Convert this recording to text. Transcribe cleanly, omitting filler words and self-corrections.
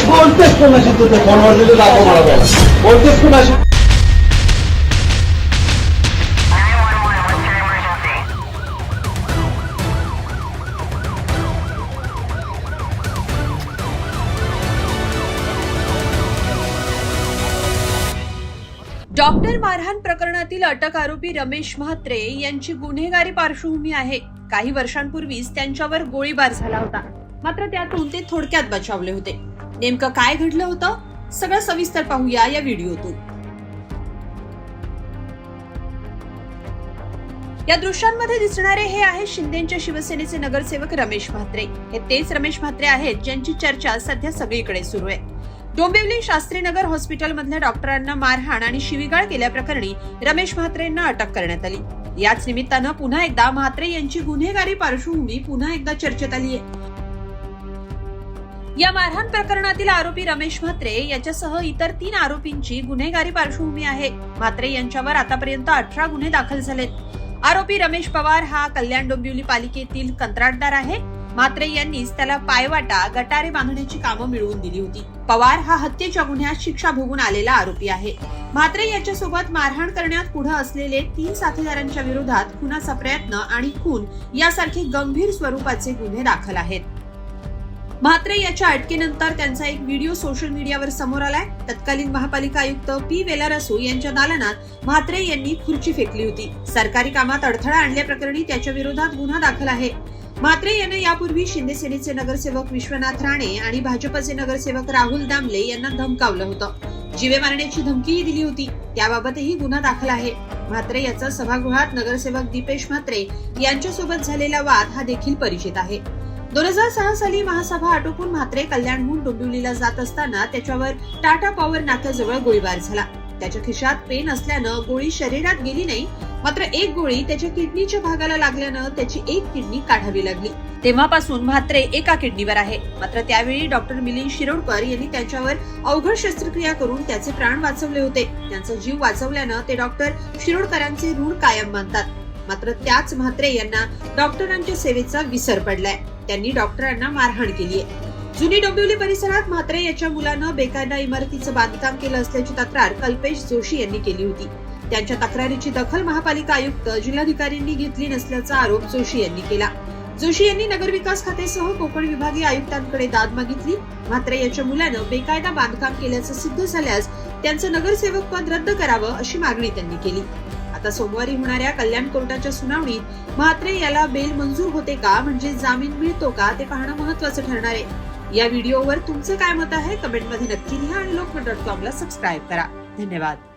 बोलतेस कोणाशी तू? फोनवरती दाखव मला पहिला. बोलतेस कोणाशी? डॉक्टर मारहाण प्रकरणातील अटक आरोपी रमेश म्हात्रे यांची गुन्हेगारी पार्श्वभूमी आहे. काही वर्षांपूर्वीच त्यांच्यावर गोळीबार झाला होता, मात्र त्यातून ते थोडक्यात बचावले होते. नेमकं काय घडलं होतं सगळं सविस्तर पाहूया या व्हिडिओतून. या दृश्यांमध्ये दिसणारे हे आहे शिंदेच्या शिवसेनेचे नगरसेवक रमेश म्हात्रे. हे तेच रमेश म्हात्रे आहेत ज्यांची चर्चा सध्या सगळीकडे सुरू आहे. डोंबिवली शास्त्रीनगर हॉस्पिटल मधल्या डॉक्टरांना मारहाण आणि शिवीगाळ केल्याप्रकरणी रमेश म्हात्रेंना अटक करण्यात आली. याच निमित्तानं पुन्हा एकदा म्हात्रे यांची गुन्हेगारी पार्श्वभूमी पुन्हा एकदा चर्चेत आली आहे. या मारहाण प्रकरणातील आरोपी रमेश म्हात्रे याच्यासह इतर 3 आरोपींची गुन्हेगारी पार्श्वभूमी आहे. म्हात्रे यांच्यावर आतापर्यंत 18 गुन्हे दाखल झालेत. आरोपी रमेश पवार हा कल्याण डोंबिवली पालिकेतील कंत्राटदार आहे. म्हात्रे यांनीच त्याला पायवाटा गटारे बांधण्याची कामं मिळवून दिली होती. पवार हा हत्येच्या गुन्ह्यात शिक्षा भोगून आलेला आरोपी आहे. म्हात्रे याच्यासोबत मारहाण करण्यात पुढे असलेले 3 साथीदारांच्या विरोधात खुनाचा प्रयत्न आणि खून यासारखे गंभीर स्वरूपाचे गुन्हे दाखल आहेत. म्हात्रे याच्या अटकेनंतर त्यांचा एक व्हिडिओ सोशल मीडियावर समोर आलाय. तत्कालीन महापालिका आयुक्त पी वेलारसू यांच्या दालनात म्हात्रे यांनी खुर्ची फेकली होती. सरकारी कामात अडथळा आणल्याप्रकरणी त्याच्या विरोधात गुन्हा दाखल आहे. म्हात्रे याने यापूर्वी शिंदे सेनेचे नगरसेवक विश्वनाथ राणे आणि भाजपचे नगरसेवक राहुल दामले यांना धमकावलं होतं. जीवे मारण्याची धमकीही दिली होती. त्याबाबतही गुन्हा दाखल आहे. म्हात्रे याचा सभागृहात नगरसेवक दीपेश म्हात्रे यांच्यासोबत झालेला वाद हा देखील परिचित आहे. 2006 साली महासभा आटोपून म्हात्रे कल्याणहून डोंबिवलीला जात असताना त्याच्यावर टाटा पॉवर नाक्याजवळ गोळीबार झाला. त्याच्या खिशात पेन असल्यानं गोळी शरीरात गेली नाही, मात्र एक गोळी त्याच्या किडनीच्या भागाला लागल्यानं त्याची एक किडनी काढावी लागली. तेव्हापासून म्हात्रे एका किडनीवर आहे. मात्र त्यावेळी डॉक्टर मिलिंद शिरोडकर यांनी त्याच्यावर अवघड शस्त्रक्रिया करून त्याचे प्राण वाचवले होते. त्यांचा जीव वाचवल्यानं ते डॉक्टर शिरोडकरांचे ऋण कायम मानतात. मात्र त्याच म्हात्रे यांना डॉक्टरांच्या सेवेचा विसर पडलाय. त्यांनी डॉक्टरांना मारहाण केली आहे. जुनी डोंबिवली परिसरात म्हात्रे याच्या मुलानं बेकायदा इमारतीचं बांधकाम केलं असल्याची तक्रार कल्पेश जोशी यांनी केली होती. त्यांच्या तक्रारीची दखल महापालिका आयुक्त जिल्हाधिकाऱ्यांनी घेतली नसल्याचा आरोप जोशी यांनी केला. जोशी यांनी नगरविकास खात्यासह कोकण विभागीय आयुक्तांकडे दाद मागितली. म्हात्रे याच्या मुलानं बेकायदा बांधकाम केल्याचं सिद्ध झाल्यास त्यांचं नगरसेवक पद रद्द करावं अशी मागणी त्यांनी केली. आता सोमवारी होणाऱ्या कल्याण कोर्टाच्या सुनावणीत म्हात्रे याला बेल मंजूर होते का, म्हणजे जामीन मिळतो का, ते पाहणं महत्त्वाचं ठरणार आहे. या व्हिडिओवर तुमचं काय मत आहे कमेंटमध्ये नक्की लिहा आणि lokmat.com ला सबस्क्राईब करा. धन्यवाद.